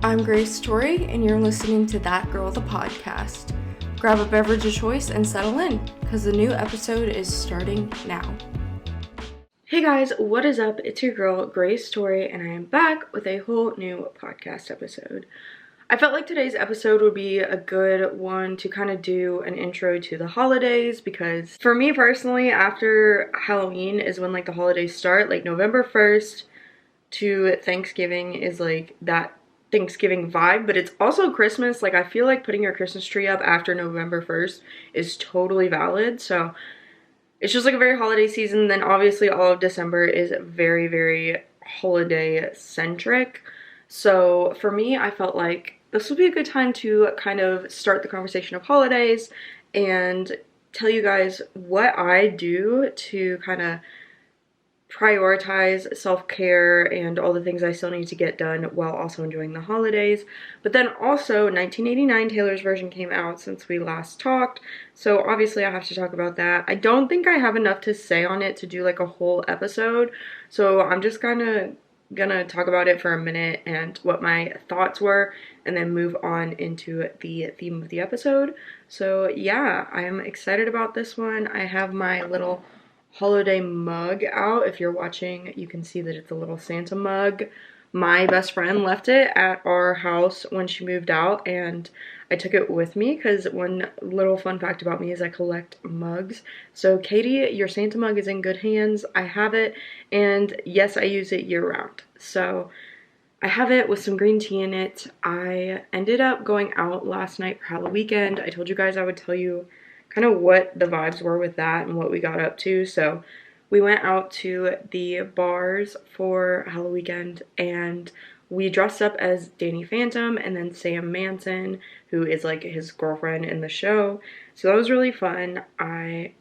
I'm Grace Torrey, and you're listening to That Girl the Podcast. Grab a beverage of choice and settle in, because the new episode is starting now. Hey guys, what is up? It's your girl, Grace Torrey, and I am back with a whole new podcast episode. I felt like today's episode would be a good one to kind of do an intro to the holidays, because for me personally, after Halloween is when like the holidays start. Like November 1st to Thanksgiving is like that Thanksgiving vibe, but it's also Christmas. Like I feel like putting your Christmas tree up after November 1st is totally valid. So it's just like a very holiday season. Then obviously all of December is very, very holiday centric. So for me, I felt like this would be a good time to kind of start the conversation of holidays and tell you guys what I do to kind of prioritize self-care and all the things I still need to get done while also enjoying the holidays. But then also 1989 Taylor's version came out since we last talked, so obviously I have to talk about that. I don't think I have enough to say on it to do like a whole episode, so I'm just gonna talk about it for a minute and what my thoughts were, and then move on into the theme of the episode. So yeah, I am excited about this one. I have my little holiday mug out. If you're watching, you can see that it's a little Santa mug. My best friend left it at our house when she moved out, and I took it with me because one little fun fact about me is I collect mugs. So Katie, your Santa mug is in good hands. I have it, and yes, I use it year round. So I have it with some green tea in it. I ended up going out last night for Halloween weekend. I told you guys I would tell you kind of what the vibes were with that and what we got up to. So we went out to the bars for Halloween weekend, and we dressed up as Danny Phantom and then Sam Manson, who is like his girlfriend in the show. So that was really fun. I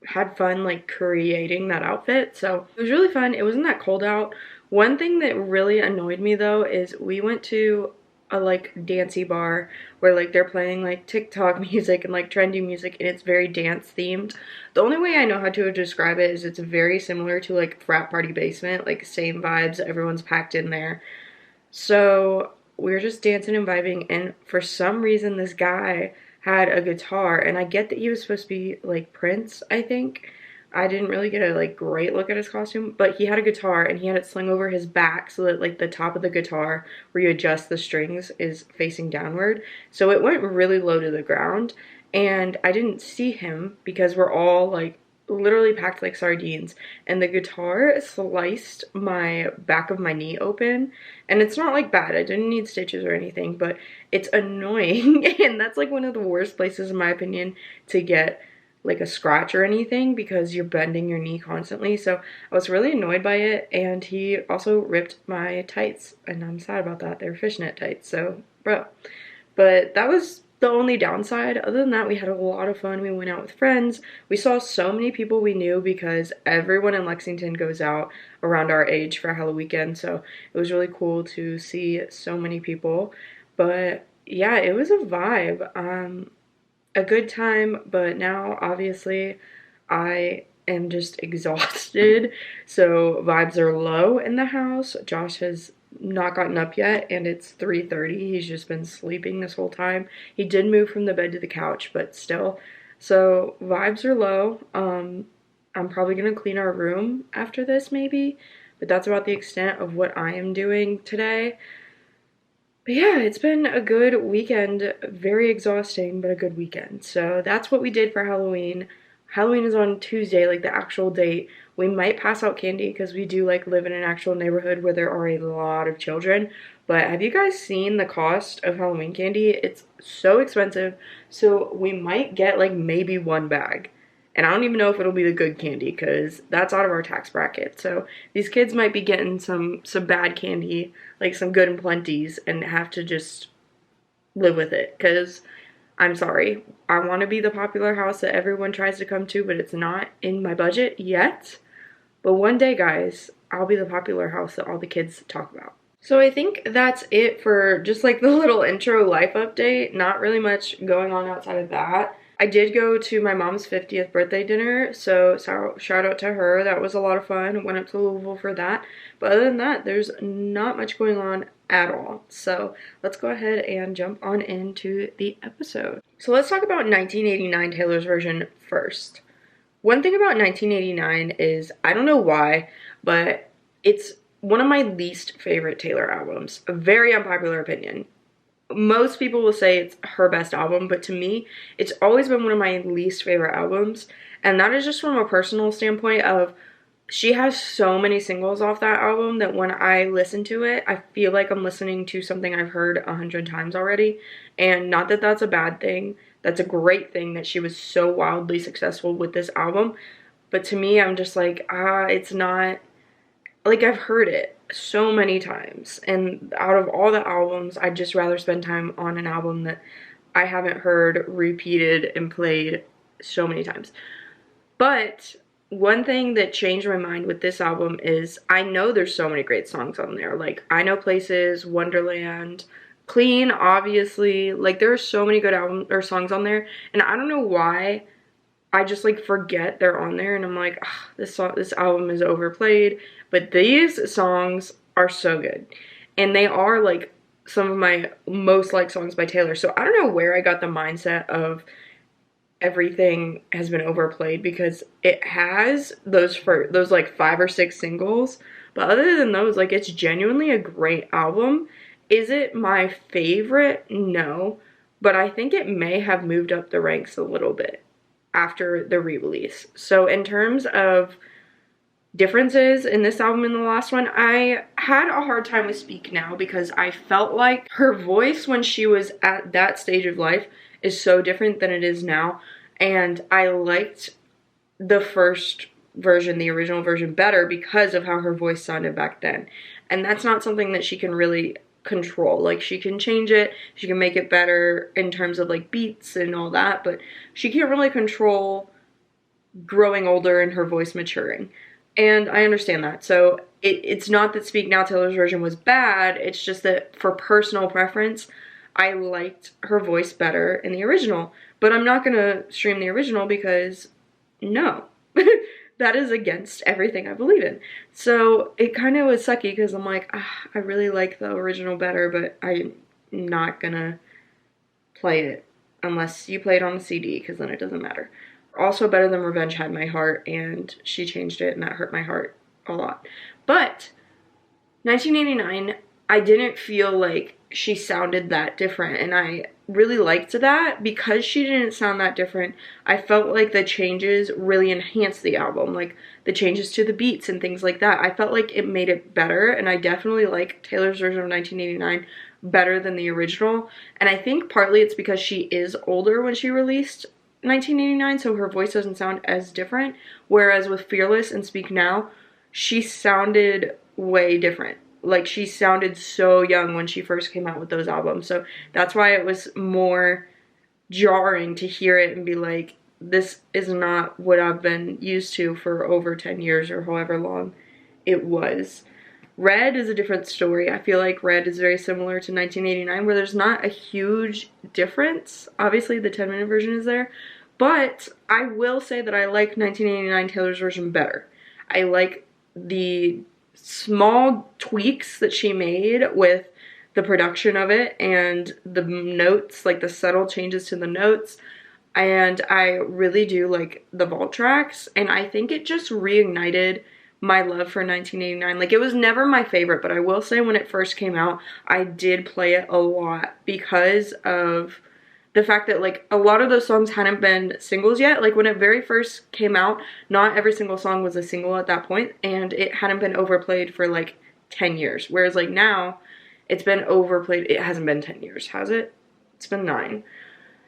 had fun like creating that outfit, so it was really fun. It wasn't that cold out. One thing that really annoyed me though is we went to a like dancey bar where like they're playing like TikTok music and like trendy music, and it's very dance themed. The only way I know how to describe it is it's very similar to like frat party basement, like same vibes, everyone's packed in there. So we were just dancing and vibing, and for some reason this guy had a guitar, and I get that he was supposed to be like Prince, I think. I didn't really get a like great look at his costume, but he had a guitar and he had it slung over his back so that like the top of the guitar where you adjust the strings is facing downward. So it went really low to the ground, and I didn't see him because we're all like literally packed like sardines, and the guitar sliced my back of my knee open. And it's not like bad, I didn't need stitches or anything, but it's annoying. And that's like one of the worst places in my opinion to get like a scratch or anything, because you're bending your knee constantly. So I was really annoyed by it, and he also ripped my tights, and I'm sad about that. They're fishnet tights, so bro. But that was the only downside. Other than that, we had a lot of fun. We went out with friends. We saw so many people we knew because everyone in Lexington goes out around our age for Halloween weekend, so it was really cool to see so many people. But yeah, it was a vibe. A good time, but now obviously I am just exhausted, so vibes are low in the house. Josh has not gotten up yet, and it's 3:30. He's just been sleeping this whole time. He did move from the bed to the couch, but still. So vibes are low. I'm probably gonna clean our room after this maybe, but that's about the extent of what I am doing today. But yeah, it's been a good weekend, very exhausting, but a good weekend. So that's what we did for Halloween. Halloween is on Tuesday, like the actual date. We might pass out candy because we do like live in an actual neighborhood where there are a lot of children. But have you guys seen the cost of Halloween candy? It's so expensive. So we might get like maybe one bag. And I don't even know if it'll be the good candy because that's out of our tax bracket. So these kids might be getting some bad candy, like some good and plenties, and have to just live with it. Because I'm sorry, I want to be the popular house that everyone tries to come to, but it's not in my budget yet. But one day, guys, I'll be the popular house that all the kids talk about. So I think that's it for just like the little intro life update. Not really much going on outside of that. I did go to my mom's 50th birthday dinner, so shout out to her. That was a lot of fun. Went up to Louisville for that. But other than that, there's not much going on at all. So let's go ahead and jump on into the episode. So let's talk about 1989 Taylor's version first. One thing about 1989 is, I don't know why, but it's one of my least favorite Taylor albums. A very unpopular opinion. Most people will say it's her best album, but to me, it's always been one of my least favorite albums. And that is just from a personal standpoint of, she has so many singles off that album that when I listen to it, I feel like I'm listening to something I've heard 100 times already. And not that that's a bad thing. That's a great thing that she was so wildly successful with this album. But to me, I'm just like, it's not, like, I've heard it so many times. And out of all the albums, I'd just rather spend time on an album that I haven't heard repeated and played so many times. But one thing that changed my mind with this album is, I know there's so many great songs on there. Like, I Know Places, Wonderland, Clean, obviously. Like, there are so many good album or songs on there, and I don't know why I just like forget they're on there, and I'm like, this album is overplayed. But these songs are so good, and they are like some of my most liked songs by Taylor. So I don't know where I got the mindset of everything has been overplayed, because it has those like 5 or 6 singles, but other than those, like, it's genuinely a great album. Is it my favorite? No, but I think it may have moved up the ranks a little bit after the re-release. So in terms of differences in this album and the last one, I had a hard time with Speak Now, because I felt like her voice when she was at that stage of life is so different than it is now, and I liked the first version, the original version, better because of how her voice sounded back then. And that's not something that she can really control. Like, she can change it, she can make it better in terms of like beats and all that, but she can't really control growing older and her voice maturing. And I understand that. So it's not that Speak Now Taylor's version was bad, it's just that for personal preference, I liked her voice better in the original. But I'm not gonna stream the original because, no. That is against everything I believe in. So it kind of was sucky, because I'm like, I really like the original better, but I'm not gonna play it unless you play it on the CD, because then it doesn't matter. Also, Better Than Revenge had my heart, and she changed it, and that hurt my heart a lot. But 1989, I didn't feel like she sounded that different, and I really liked that. Because she didn't sound that different, I felt like the changes really enhanced the album, like the changes to the beats and things like that. I felt like it made it better, and I definitely like Taylor's version of 1989 better than the original. And I think partly it's because she is older when she released 1989, so her voice doesn't sound as different, whereas with Fearless and Speak Now, she sounded way different. Like, she sounded so young when she first came out with those albums. So that's why it was more jarring to hear it and be like, this is not what I've been used to for over 10 years or however long it was. Red is a different story. I feel like Red is very similar to 1989, where there's not a huge difference. Obviously, the 10-minute version is there. But I will say that I like 1989 Taylor's version better. I like the small tweaks that she made with the production of it and the notes, like the subtle changes to the notes, and I really do like the vault tracks, and I think it just reignited my love for 1989. Like, it was never my favorite, but I will say when it first came out, I did play it a lot because of the fact that, like, a lot of those songs hadn't been singles yet. Like, when it very first came out, not every single song was a single at that point, and it hadn't been overplayed for, like, 10 years. Whereas, like, now, it's been overplayed. It hasn't been 10 years, has it? It's been 9.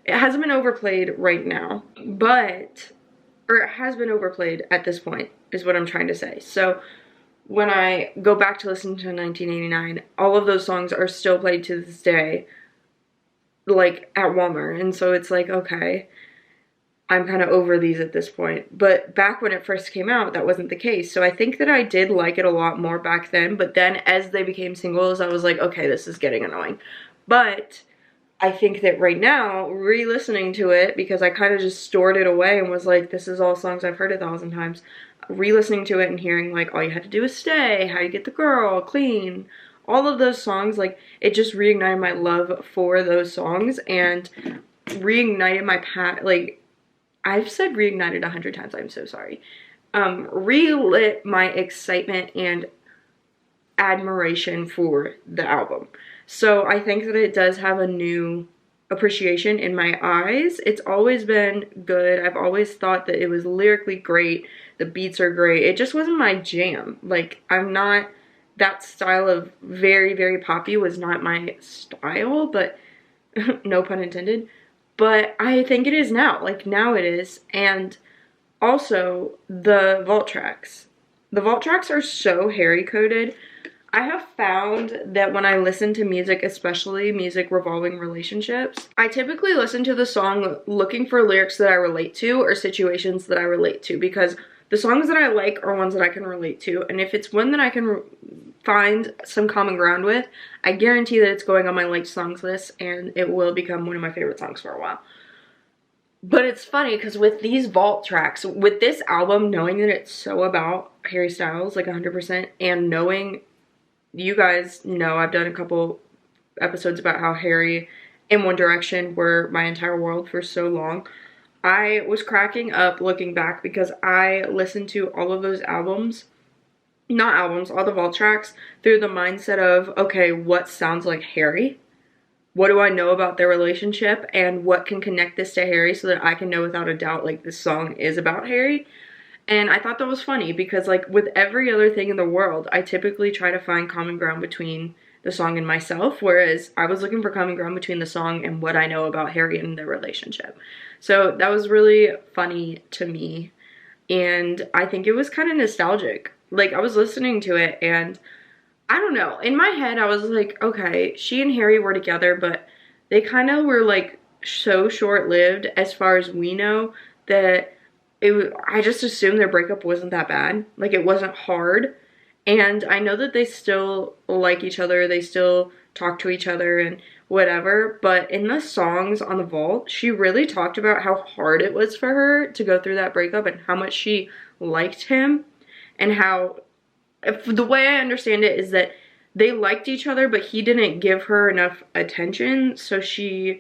It hasn't been overplayed right now, but, or it has been overplayed at this point, is what I'm trying to say. So, when I go back to listen to 1989, all of those songs are still played to this day, like, at Walmart, and so it's like, okay, I'm kind of over these at this point. But back when it first came out, that wasn't the case. So I think that I did like it a lot more back then, but then as they became singles, I was like, okay, this is getting annoying. But I think that right now, re-listening to it, because I kind of just stored it away and was like, this is all songs I've heard 1,000 times, re-listening to it and hearing, like, All You Had to Do Was Stay, How You Get the Girl, Clean, all of those songs, like, it just reignited my love for those songs and reignited my like, I've said reignited 100 times, I'm so sorry. Relit my excitement and admiration for the album. So I think that it does have a new appreciation in my eyes. It's always been good. I've always thought that it was lyrically great. The beats are great. It just wasn't my jam. Like, I'm not, that style of very, very poppy was not my style, but no pun intended. But I think it is now. Like, now it is. And also, the vault tracks. The vault tracks are so Harry coded. I have found that when I listen to music, especially music revolving relationships, I typically listen to the song looking for lyrics that I relate to or situations that I relate to, because the songs that I like are ones that I can relate to, and if it's one that I can find some common ground with, I guarantee that it's going on my liked songs list and it will become one of my favorite songs for a while. But it's funny because with these vault tracks, with this album, knowing that it's so about Harry Styles, like 100%, and knowing, you guys know I've done a couple episodes about how Harry and One Direction were my entire world for so long. I was cracking up looking back because I listened to all of those albums, not albums, all the vault tracks through the mindset of, okay, what sounds like Harry? What do I know about their relationship and what can connect this to Harry so that I can know without a doubt, like, this song is about Harry? And I thought that was funny because, like, with every other thing in the world, I typically try to find common ground between the song and myself, whereas I was looking for common ground between the song and what I know about Harry and their relationship. So that was really funny to me, and I think it was kind of nostalgic. Like, I was listening to it, and I don't know, in my head, I was like, okay, she and Harry were together, but they kind of were, like, so short-lived as far as we know that I just assumed their breakup wasn't that bad. Like, it wasn't hard. And I know that they still like each other. They still talk to each other and whatever. But in the songs on the vault, she really talked about how hard it was for her to go through that breakup and how much she liked him. And how, the way I understand it is that they liked each other, but he didn't give her enough attention. So she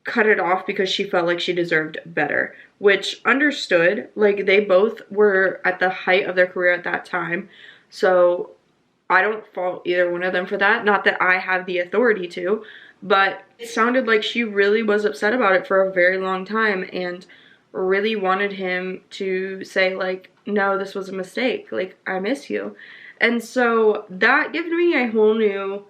cut it off because she felt like she deserved better, which understood. Like, they both were at the height of their career at that time, so I don't fault either one of them for that. Not that I have the authority to, but it sounded like she really was upset about it for a very long time and really wanted him to say, like, no, this was a mistake, like, I miss you. And so that gave me a whole new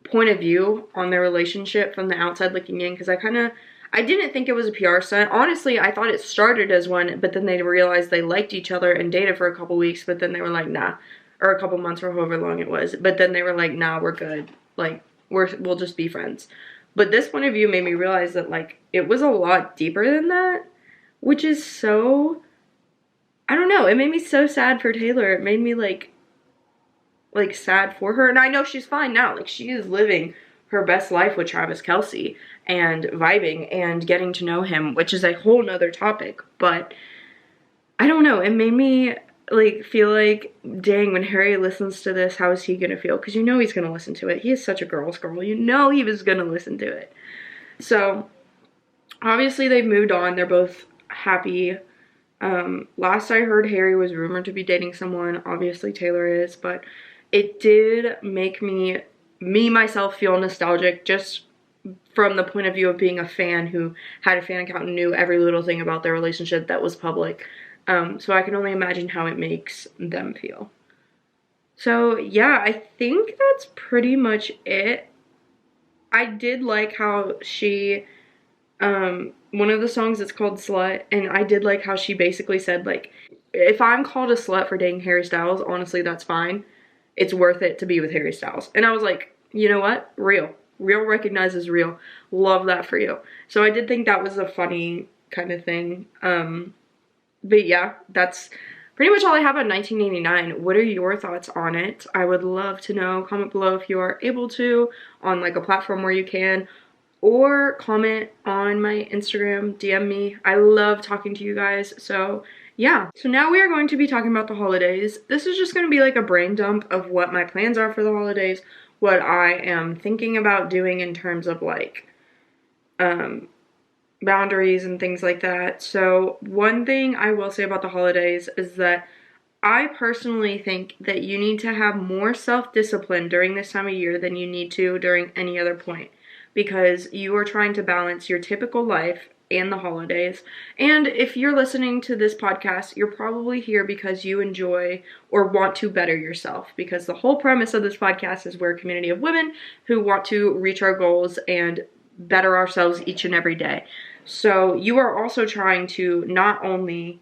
point of view on their relationship from the outside looking in, because I didn't think it was a PR stunt. Honestly, I thought it started as one, but then they realized they liked each other and dated for a couple weeks, but then they were like, nah, or a couple months or however long it was, but then they were like, nah, we're good, like, we'll just be friends. But this point of view made me realize that, like, it was a lot deeper than that, which is so, I don't know, it made me so sad for Taylor. It made me like sad for her. And I know she's fine now. Like, she is living her best life with Travis Kelce and vibing and getting to know him, which is a whole nother topic. But I don't know, it made me like feel like, dang, when Harry listens to this, how is he gonna feel? Because you know he's gonna listen to it. He is such a girl's girl. You know he was gonna listen to it. So obviously they've moved on. They're both happy. Last I heard, Harry was rumored to be dating someone. Obviously Taylor is, but it did make me myself feel nostalgic, just from the point of view of being a fan who had a fan account and knew every little thing about their relationship that was public. So I can only imagine how it makes them feel. So yeah, I think that's pretty much it. I did like how she, one of the songs is called Slut, and I did like how she basically said, like, if I'm called a slut for dating Harry Styles, honestly, that's fine. It's worth it to be with Harry Styles. And I was like, you know what? Real recognizes real. Love that for you. So I did think that was a funny kind of thing. But yeah, that's pretty much all I have on 1989. What are your thoughts on it? I would love to know. Comment below if you are able to, on like a platform where you can, or comment on my Instagram, DM me. I love talking to you guys. So yeah, so now we are going to be talking about the holidays. This is just going to be like a brain dump of what my plans are for the holidays, what I am thinking about doing in terms of like boundaries and things like that. So one thing I will say about the holidays is that I personally think that you need to have more self-discipline during this time of year than you need to during any other point, because you are trying to balance your typical life and the holidays. And if you're listening to this podcast, you're probably here because you enjoy or want to better yourself, because the whole premise of this podcast is we're a community of women who want to reach our goals and better ourselves each and every day. So you are also trying to not only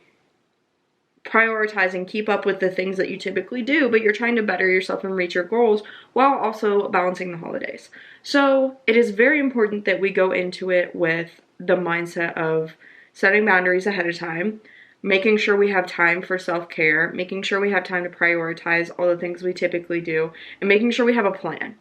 prioritize and keep up with the things that you typically do, but you're trying to better yourself and reach your goals while also balancing the holidays. So it is very important that we go into it with the mindset of setting boundaries ahead of time, making sure we have time for self-care, making sure we have time to prioritize all the things we typically do, and making sure we have a plan.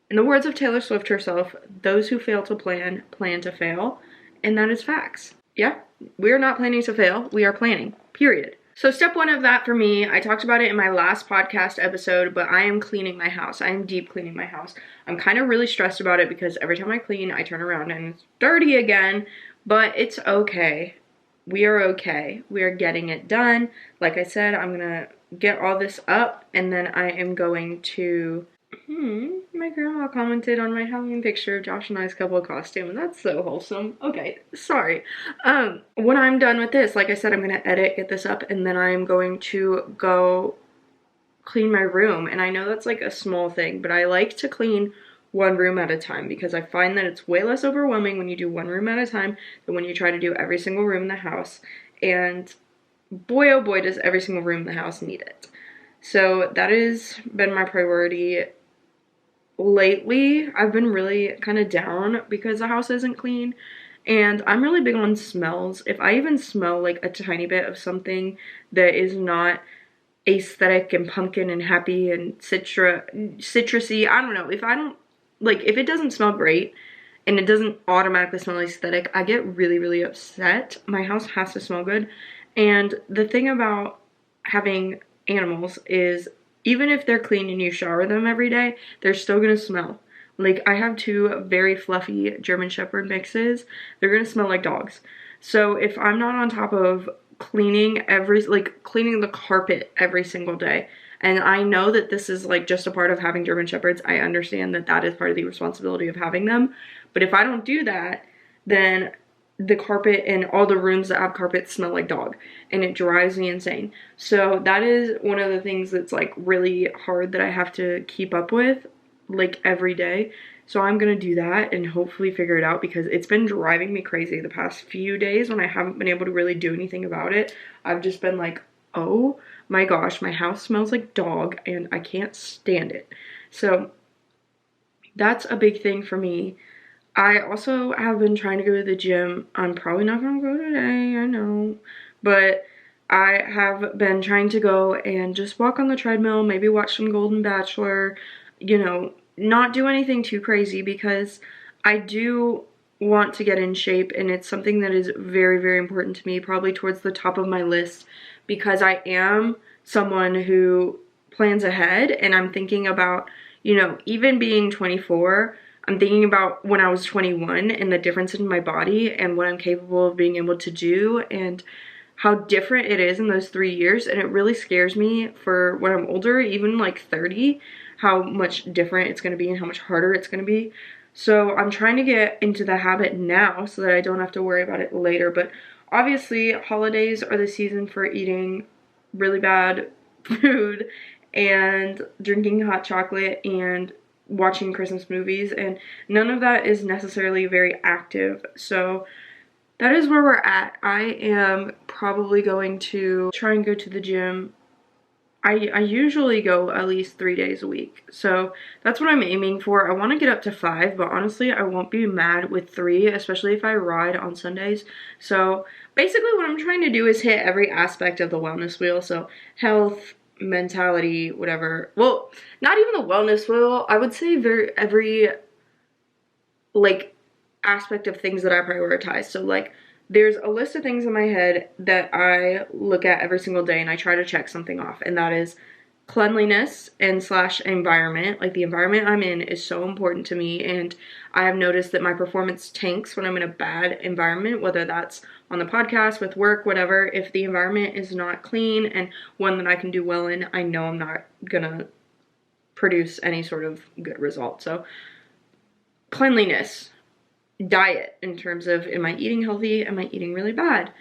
In the words of Taylor Swift herself, those who fail to plan, plan to fail, and that is facts. Yeah, we are not planning to fail, we are planning, period. So step one of that for me, I talked about it in my last podcast episode, but I am cleaning my house. I am deep cleaning my house. I'm kind of really stressed about it because every time I clean, I turn around and it's dirty again, but it's okay. We are okay. We are getting it done. Like I said, I'm gonna get all this up and then I am going to my grandma commented on my Halloween picture of Josh and I's couple costume, and that's so wholesome. Okay, sorry. When I'm done with this, like I said, I'm gonna edit, get this up, and then I'm going to go clean my room. And I know that's like a small thing, but I like to clean one room at a time because I find that it's way less overwhelming when you do one room at a time than when you try to do every single room in the house. And boy, oh boy, does every single room in the house need it. So that has been my priority. Lately, I've been really kind of down because the house isn't clean, and I'm really big on smells. If I even smell like a tiny bit of something that is not aesthetic and pumpkin and happy and citrusy, I don't know, if it doesn't smell great and it doesn't automatically smell aesthetic, I get really, really upset. My house has to smell good. And the thing about having animals is even if they're clean and you shower them every day, they're still gonna smell. Like, I have two very fluffy German Shepherd mixes. They're gonna smell like dogs. So if I'm not on top of cleaning cleaning the carpet every single day, and I know that this is like just a part of having German Shepherds, I understand that that is part of the responsibility of having them. But if I don't do that, then the carpet and all the rooms that have carpet smell like dog, and it drives me insane. So that is one of the things that's like really hard that I have to keep up with like every day. So I'm gonna do that and hopefully figure it out, because it's been driving me crazy the past few days when I haven't been able to really do anything about it. I've just been like, oh my gosh, my house smells like dog and I can't stand it. So that's a big thing for me. I also have been trying to go to the gym. I'm probably not going to go today, I know. But I have been trying to go and just walk on the treadmill, maybe watch some Golden Bachelor, you know, not do anything too crazy, because I do want to get in shape, and it's something that is very, very important to me, probably towards the top of my list, because I am someone who plans ahead, and I'm thinking about, you know, even being 24, I'm thinking about when I was 21 and the difference in my body and what I'm capable of being able to do and how different it is in those 3 years. And it really scares me for when I'm older, even like 30, how much different it's going to be and how much harder it's going to be. So I'm trying to get into the habit now so that I don't have to worry about it later. But obviously, holidays are the season for eating really bad food and drinking hot chocolate and watching Christmas movies, and none of that is necessarily very active. So that is where we're at. I am probably going to try and go to the gym. I usually go at least 3 days a week, so that's what I'm aiming for. I want to get up to 5, but honestly I won't be mad with 3, especially if I ride on Sundays. So basically what I'm trying to do is hit every aspect of the wellness wheel. So health, mentality, whatever. Well, not even the wellness wheel. I would say every like aspect of things that I prioritize. So like there's a list of things in my head that I look at every single day and I try to check something off, and that is cleanliness and slash environment. Like, the environment I'm in is so important to me, and I have noticed that my performance tanks when I'm in a bad environment, whether that's on the podcast, with work, whatever. If the environment is not clean and one that I can do well in, I know I'm not gonna produce any sort of good result. So cleanliness, diet, in terms of, am I eating healthy, am I eating really bad,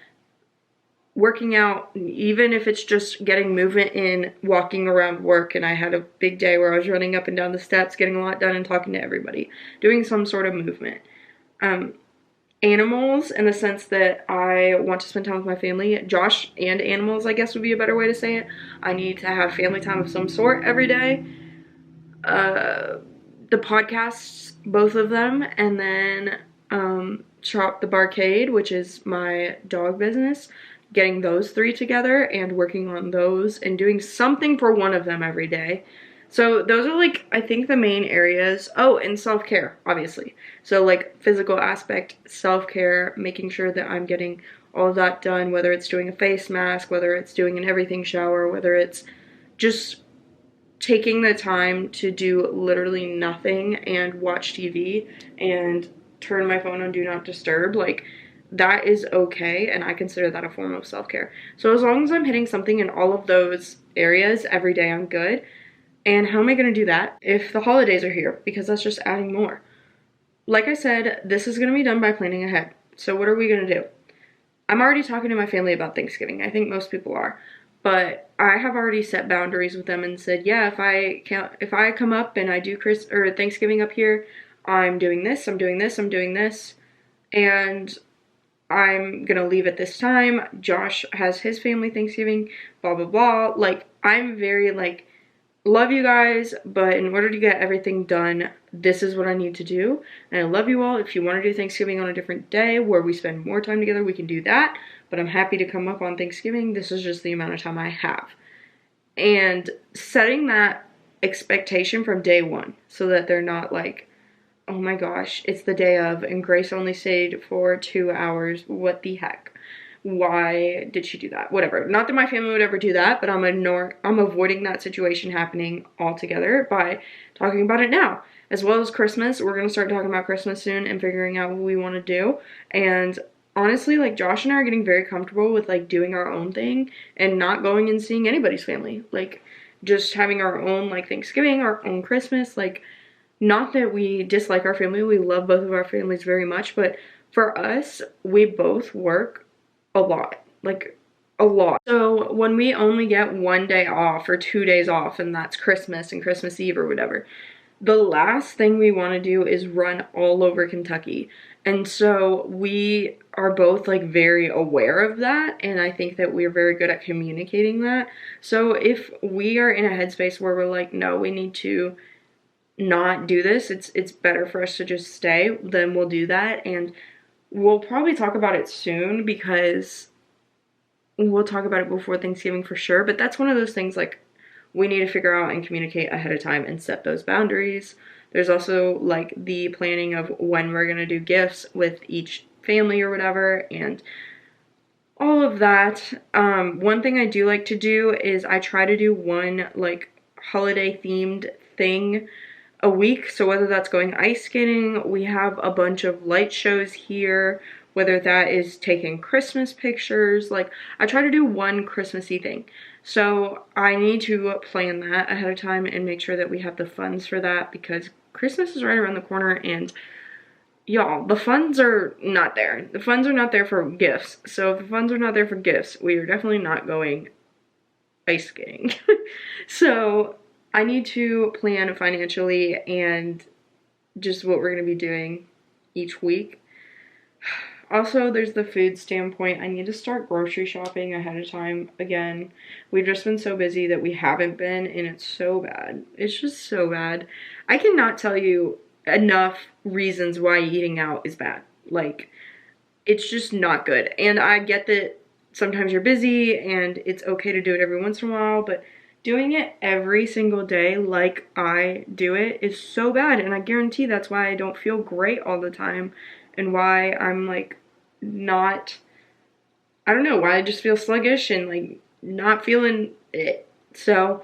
working out, even if it's just getting movement in, walking around work, and I had a big day where I was running up and down the steps, getting a lot done and talking to everybody, doing some sort of movement. Animals, in the sense that I want to spend time with my family. Josh and animals, I guess, would be a better way to say it. I need to have family time of some sort every day. The podcasts, both of them, and then shop the Barkade, which is my dog business. Getting those three together and working on those and doing something for one of them every day. So those are, like, I think the main areas. Oh, and self-care, obviously. So, like, physical aspect, self-care, making sure that I'm getting all of that done, whether it's doing a face mask, whether it's doing an everything shower, whether it's just taking the time to do literally nothing and watch TV and turn my phone on do not disturb. Like, that is okay, and I consider that a form of self-care. So as long as I'm hitting something in all of those areas every day, I'm good. And how am I going to do that if the holidays are here? Because that's just adding more. Like I said, this is going to be done by planning ahead. So what are we going to do? I'm already talking to my family about Thanksgiving. I think most people are. But I have already set boundaries with them and said, yeah, if I come up and I do Thanksgiving up here, I'm doing this, I'm doing this, I'm doing this, and I'm gonna leave at this time. Josh has his family Thanksgiving, blah, blah, blah. Like, I'm very, like, love you guys, but in order to get everything done, this is what I need to do. And I love you all. If you want to do Thanksgiving on a different day where we spend more time together, we can do that. But I'm happy to come up on Thanksgiving. This is just the amount of time I have. And setting that expectation from day one so that they're not like, oh my gosh, it's the day of, and Grace only stayed for 2 hours. What the heck? Why did she do that? Whatever. Not that my family would ever do that, but I'm avoiding that situation happening altogether by talking about it now. As well as Christmas. We're going to start talking about Christmas soon and figuring out what we want to do. And honestly, like, Josh and I are getting very comfortable with, like, doing our own thing and not going and seeing anybody's family. Like, just having our own, like, Thanksgiving, our own Christmas. Like, not that we dislike our family. We love both of our families very much. But for us, we both work a lot. Like, a lot. So when we only get 1 day off or 2 days off, and that's Christmas and Christmas Eve or whatever, the last thing we want to do is run all over Kentucky. And so we are both, like, very aware of that, and I think that we're very good at communicating that. So if we are in a headspace where we're like, no, we need to not do this, it's better for us to just stay, then we'll do that. And we'll probably talk about it soon, because we'll talk about it before Thanksgiving for sure. But that's one of those things, like, we need to figure out and communicate ahead of time and set those boundaries. There's also, like, the planning of when we're going to do gifts with each family or whatever, and all of that. One thing I do like to do is I try to do one, like, holiday themed thing a week. So whether that's going ice skating, we have a bunch of light shows here, whether that is taking Christmas pictures. Like, I try to do one Christmassy thing. So I need to plan that ahead of time and make sure that we have the funds for that, because Christmas is right around the corner, and y'all, the funds are not there. The funds are not there for gifts. So if the funds are not there for gifts, we are definitely not going ice skating. So I need to plan financially and just what we're going to be doing each week. Also, there's the food standpoint. I need to start grocery shopping ahead of time again. We've just been so busy that we haven't been, and it's so bad. It's just so bad. I cannot tell you enough reasons why eating out is bad. Like, it's just not good. And I get that sometimes you're busy and it's okay to do it every once in a while, but doing it every single day like I do it is so bad. And I guarantee that's why I don't feel great all the time, and why I'm, like, not, I don't know why, I just feel sluggish and like not feeling it. So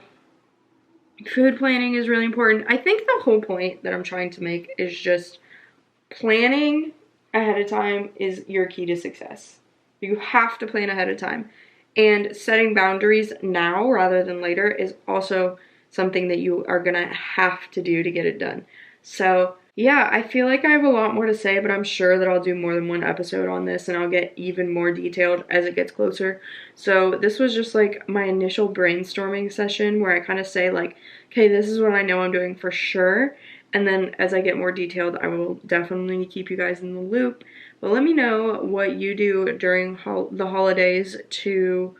food planning is really important. I think the whole point that I'm trying to make is just planning ahead of time is your key to success. You have to plan ahead of time. And setting boundaries now rather than later is also something that you are gonna have to do to get it done. So yeah, I feel like I have a lot more to say, but I'm sure that I'll do more than one episode on this and I'll get even more detailed as it gets closer. So this was just like my initial brainstorming session where I kind of say like, okay, this is what I know I'm doing for sure. And then as I get more detailed, I will definitely keep you guys in the loop. But let me know what you do during the holidays to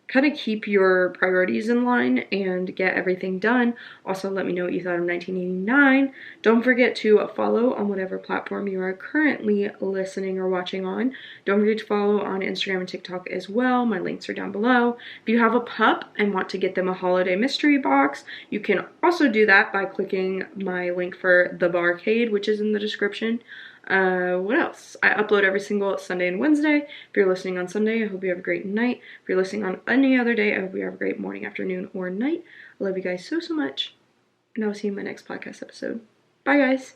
kind of keep your priorities in line and get everything done. Also, let me know what you thought of 1989. Don't forget to follow on whatever platform you are currently listening or watching on. Don't forget to follow on Instagram and TikTok as well. My links are down below. If you have a pup and want to get them a holiday mystery box, you can also do that by clicking my link for the Barkade, which is in the description. What else? I upload every single Sunday and Wednesday. If you're listening on Sunday, I hope you have a great night. If you're listening on any other day, I hope you have a great morning, afternoon, or night. I love you guys so much, and I'll see you in my next podcast episode. Bye, guys.